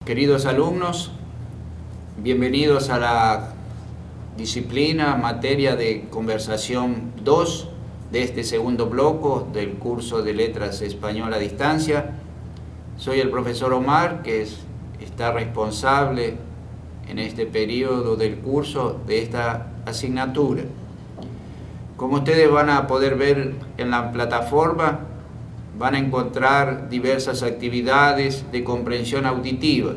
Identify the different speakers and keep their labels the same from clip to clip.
Speaker 1: Queridos alumnos, bienvenidos a la disciplina, materia de conversación 2 de este segundo bloque del curso de Letras Español a Distancia. Soy el profesor Omar, que está responsable en este periodo del curso de esta asignatura. Como ustedes van a poder ver en la plataforma, van a encontrar diversas actividades de comprensión auditiva.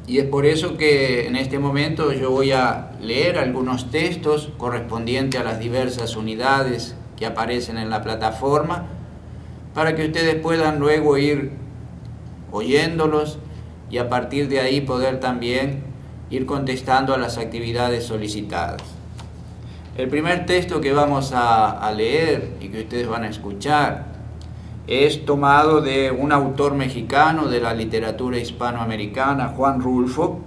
Speaker 1: Y es por eso que en este momento yo voy a leer algunos textos correspondientes a las diversas unidades que aparecen en la plataforma, para que ustedes puedan luego ir oyéndolos y a partir de ahí poder también ir contestando a las actividades solicitadas. El primer texto que vamos a leer y que ustedes van a escuchar es tomado de un autor mexicano de la literatura hispanoamericana, Juan Rulfo.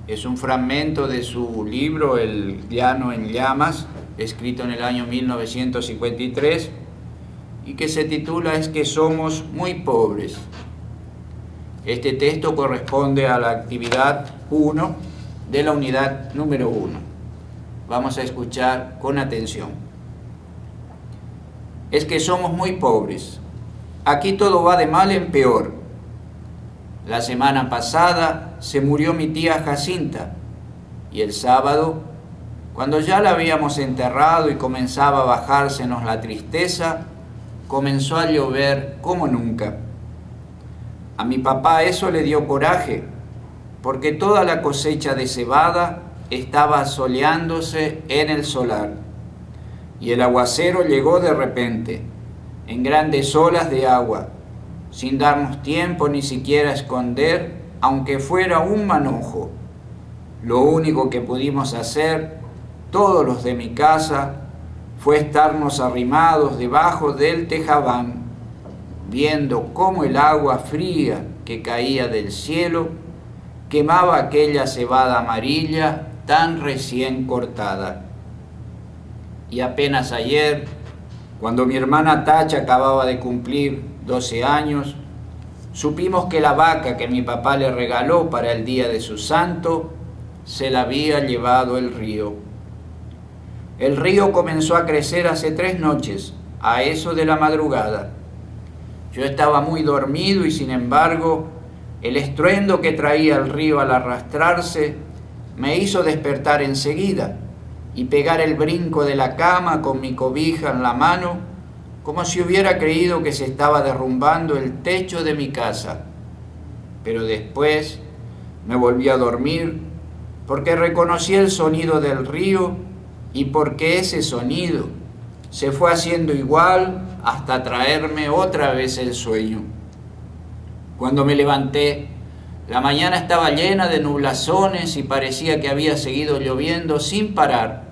Speaker 1: Es un fragmento de su libro El llano en llamas, escrito en el año 1953, y que se titula Es que somos muy pobres. Este texto corresponde a la actividad 1 de la unidad número 1. Vamos a escuchar con atención. Es que somos muy pobres. Aquí todo va de mal en peor. La semana pasada se murió mi tía Jacinta y el sábado, cuando ya la habíamos enterrado y comenzaba a bajársenos la tristeza, comenzó a llover como nunca. A mi papá eso le dio coraje, porque toda la cosecha de cebada estaba soleándose en el solar. Y el aguacero llegó de repente, en grandes olas de agua, sin darnos tiempo ni siquiera a esconder, aunque fuera un manojo. Lo único que pudimos hacer, todos los de mi casa, fue estarnos arrimados debajo del tejabán, viendo cómo el agua fría que caía del cielo quemaba aquella cebada amarilla tan recién cortada. Y apenas ayer, cuando mi hermana Tacha acababa de cumplir 12 años, supimos que la vaca que mi papá le regaló para el día de su santo se la había llevado el río. El río comenzó a crecer hace 3 noches, a eso de la madrugada. Yo estaba muy dormido y sin embargo, el estruendo que traía el río al arrastrarse me hizo despertar enseguida y pegar el brinco de la cama con mi cobija en la mano, como si hubiera creído que se estaba derrumbando el techo de mi casa. Pero después me volví a dormir porque reconocí el sonido del río y porque ese sonido se fue haciendo igual hasta traerme otra vez el sueño. Cuando me levanté, la mañana estaba llena de nublazones y parecía que había seguido lloviendo sin parar.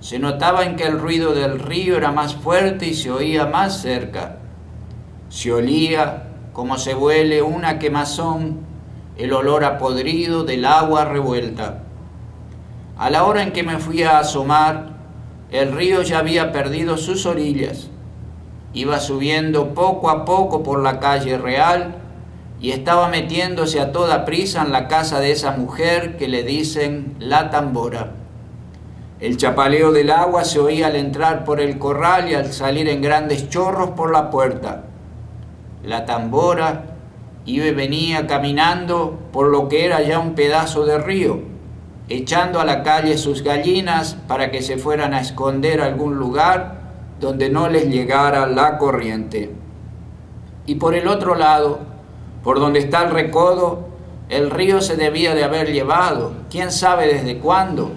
Speaker 1: Se notaba en que el ruido del río era más fuerte y se oía más cerca. Se olía, como se huele una quemazón, el olor a podrido del agua revuelta. A la hora en que me fui a asomar, el río ya había perdido sus orillas. Iba subiendo poco a poco por la calle Real y estaba metiéndose a toda prisa en la casa de esa mujer que le dicen La Tambora. El chapaleo del agua se oía al entrar por el corral y al salir en grandes chorros por la puerta. La Tambora iba y venía caminando por lo que era ya un pedazo de río, echando a la calle sus gallinas para que se fueran a esconder a algún lugar donde no les llegara la corriente. Y por el otro lado, por donde está el recodo, el río se debía de haber llevado, quién sabe desde cuándo,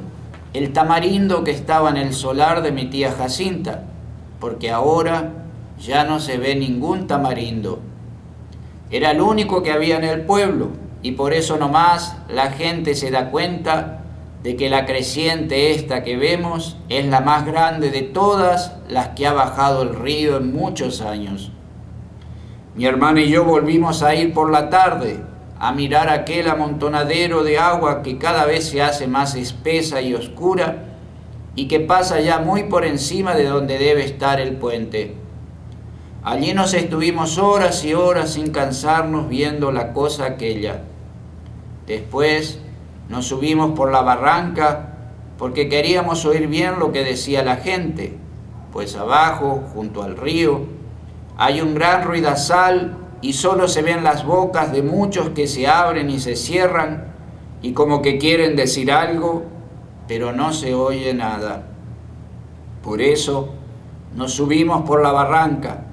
Speaker 1: el tamarindo que estaba en el solar de mi tía Jacinta, porque ahora ya no se ve ningún tamarindo. Era el único que había en el pueblo, y por eso nomás la gente se da cuenta de que la creciente esta que vemos es la más grande de todas las que ha bajado el río en muchos años. Mi hermana y yo volvimos a ir por la tarde a mirar aquel amontonadero de agua que cada vez se hace más espesa y oscura y que pasa ya muy por encima de donde debe estar el puente. Allí nos estuvimos horas y horas sin cansarnos viendo la cosa aquella. Después nos subimos por la barranca porque queríamos oír bien lo que decía la gente, pues abajo, junto al río, hay un gran ruidazal y solo se ven las bocas de muchos que se abren y se cierran y como que quieren decir algo, pero no se oye nada. Por eso nos subimos por la barranca,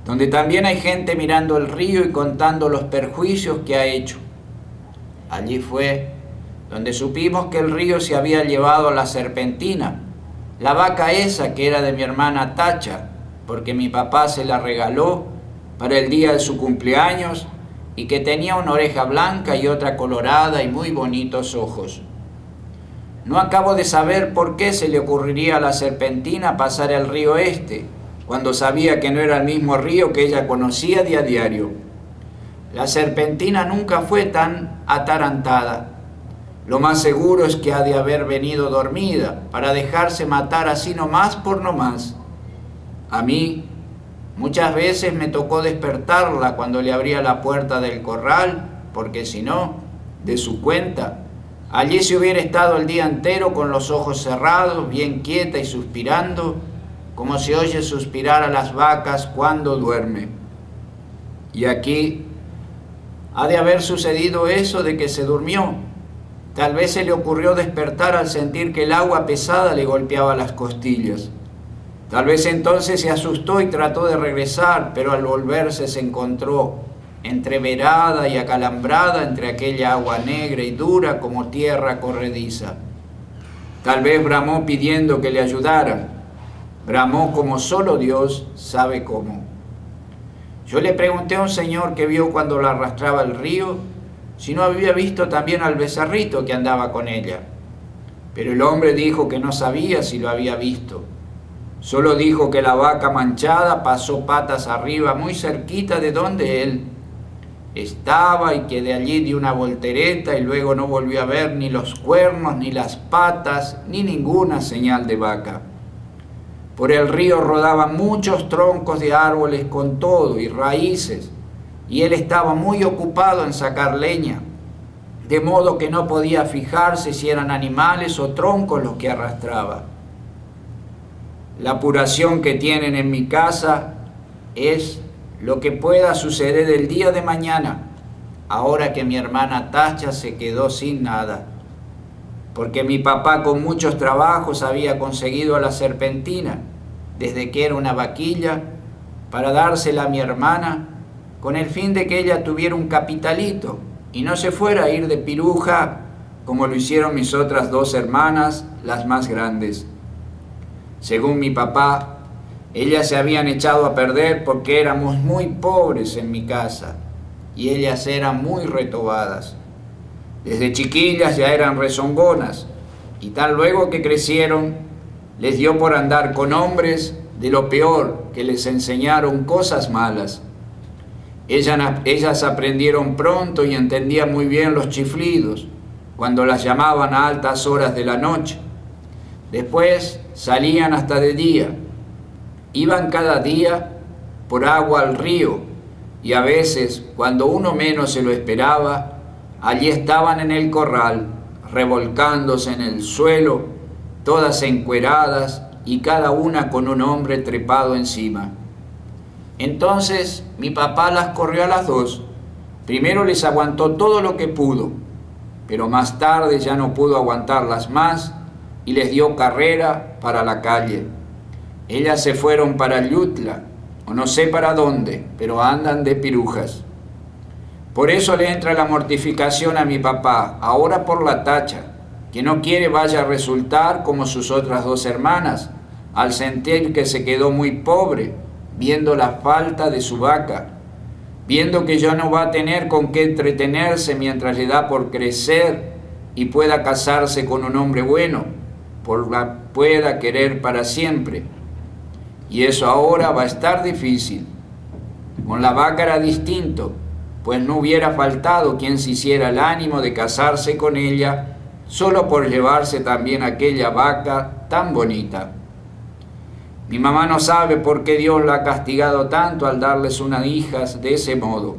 Speaker 1: donde también hay gente mirando el río y contando los perjuicios que ha hecho. Allí fue donde supimos que el río se había llevado a la Serpentina, la vaca esa que era de mi hermana Tacha, porque mi papá se la regaló para el día de su cumpleaños y que tenía una oreja blanca y otra colorada y muy bonitos ojos. No acabo de saber por qué se le ocurriría a la Serpentina pasar el río este, cuando sabía que no era el mismo río que ella conocía de a diario. La Serpentina nunca fue tan atarantada. Lo más seguro es que ha de haber venido dormida para dejarse matar así nomás por nomás. A mí muchas veces me tocó despertarla cuando le abría la puerta del corral, porque si no, de su cuenta, allí se hubiera estado el día entero con los ojos cerrados, bien quieta y suspirando, como se oye suspirar a las vacas cuando duerme. Y aquí ha de haber sucedido eso de que se durmió. Tal vez se le ocurrió despertar al sentir que el agua pesada le golpeaba las costillas. Tal vez entonces se asustó y trató de regresar, pero al volverse se encontró entreverada y acalambrada entre aquella agua negra y dura como tierra corrediza. Tal vez bramó pidiendo que le ayudaran. Bramó como solo Dios sabe cómo. Yo le pregunté a un señor que vio cuando la arrastraba el río si no había visto también al becerrito que andaba con ella. Pero el hombre dijo que no sabía si lo había visto. Solo dijo que la vaca manchada pasó patas arriba muy cerquita de donde él estaba y que de allí dio una voltereta y luego no volvió a ver ni los cuernos, ni las patas, ni ninguna señal de vaca. Por el río rodaban muchos troncos de árboles con todo y raíces, y él estaba muy ocupado en sacar leña, de modo que no podía fijarse si eran animales o troncos los que arrastraba. La apuración que tienen en mi casa es lo que pueda suceder el día de mañana, ahora que mi hermana Tacha se quedó sin nada, porque mi papá con muchos trabajos había conseguido a la Serpentina, desde que era una vaquilla, para dársela a mi hermana, con el fin de que ella tuviera un capitalito y no se fuera a ir de piruja como lo hicieron mis otras dos hermanas, las más grandes. Según mi papá, ellas se habían echado a perder porque éramos muy pobres en mi casa y ellas eran muy retobadas. Desde chiquillas ya eran rezongonas y tan luego que crecieron les dio por andar con hombres de lo peor que les enseñaron cosas malas. Ellas aprendieron pronto y entendían muy bien los chiflidos cuando las llamaban a altas horas de la noche. Después salían hasta de día. Iban cada día por agua al río y a veces, cuando uno menos se lo esperaba, allí estaban en el corral, revolcándose en el suelo, todas encueradas y cada una con un hombre trepado encima. Entonces mi papá las corrió a las dos. Primero les aguantó todo lo que pudo, pero más tarde ya no pudo aguantarlas más y les dio carrera para la calle. Ellas se fueron para Llutla, o no sé para dónde, pero andan de pirujas. Por eso le entra la mortificación a mi papá, ahora por la Tacha, que no quiere vaya a resultar como sus otras dos hermanas, al sentir que se quedó muy pobre, viendo la falta de su vaca, viendo que ya no va a tener con qué entretenerse mientras le da por crecer y pueda casarse con un hombre bueno, pueda querer para siempre. Y eso ahora va a estar difícil. Con la vaca era distinto, pues no hubiera faltado quien se hiciera el ánimo de casarse con ella, solo por llevarse también aquella vaca tan bonita. Mi mamá no sabe por qué Dios la ha castigado tanto al darles unas hijas de ese modo,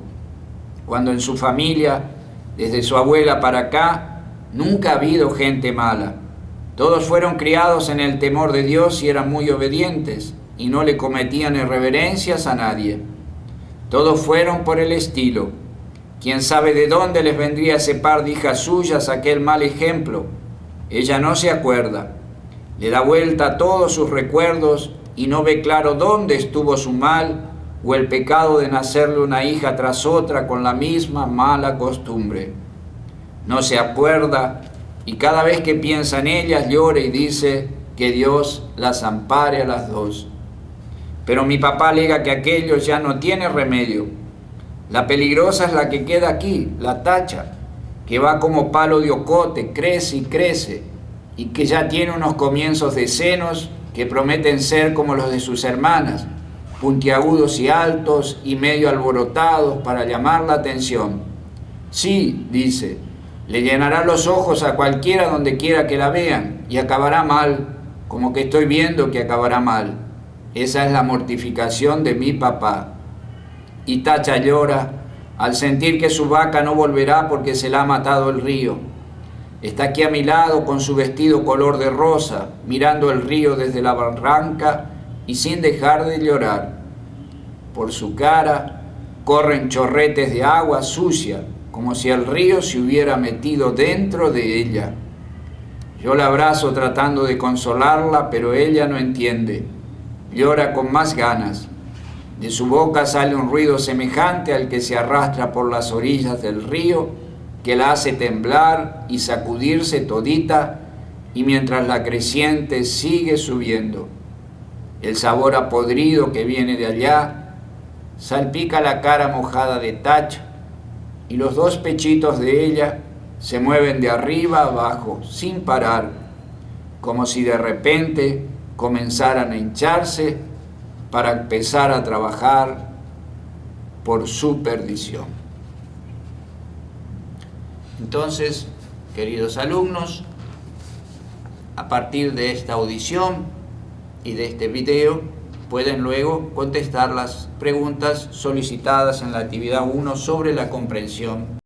Speaker 1: cuando en su familia, desde su abuela para acá, nunca ha habido gente mala. Todos fueron criados en el temor de Dios y eran muy obedientes, y no le cometían irreverencias a nadie. Todos fueron por el estilo. ¿Quién sabe de dónde les vendría ese par de hijas suyas aquel mal ejemplo? Ella no se acuerda. Le da vuelta a todos sus recuerdos y no ve claro dónde estuvo su mal o el pecado de nacerle una hija tras otra con la misma mala costumbre. No se acuerda y cada vez que piensa en ellas llora y dice que Dios las ampare a las dos. Pero mi papá alega que aquello ya no tiene remedio. La peligrosa es la que queda aquí, la tacha, que va como palo de ocote, crece y crece, y que ya tiene unos comienzos de senos que prometen ser como los de sus hermanas, puntiagudos y altos y medio alborotados para llamar la atención. Sí, dice, le llenará los ojos a cualquiera donde quiera que la vean y acabará mal, como que estoy viendo que acabará mal. Esa es la mortificación de mi papá. Y Tacha llora al sentir que su vaca no volverá porque se la ha matado el río. Está aquí a mi lado con su vestido color de rosa, mirando el río desde la barranca y sin dejar de llorar. Por su cara corren chorretes de agua sucia, como si el río se hubiera metido dentro de ella. Yo la abrazo tratando de consolarla, pero ella no entiende. Llora con más ganas. De su boca sale un ruido semejante al que se arrastra por las orillas del río, que la hace temblar y sacudirse todita, y mientras la creciente sigue subiendo. El sabor a podrido que viene de allá salpica la cara mojada de Tacha, y los dos pechitos de ella se mueven de arriba a abajo, sin parar, como si de repente comenzaran a hincharse para empezar a trabajar por su perdición. Entonces, queridos alumnos, a partir de esta audición y de este video, pueden luego contestar las preguntas solicitadas en la actividad 1 sobre la comprensión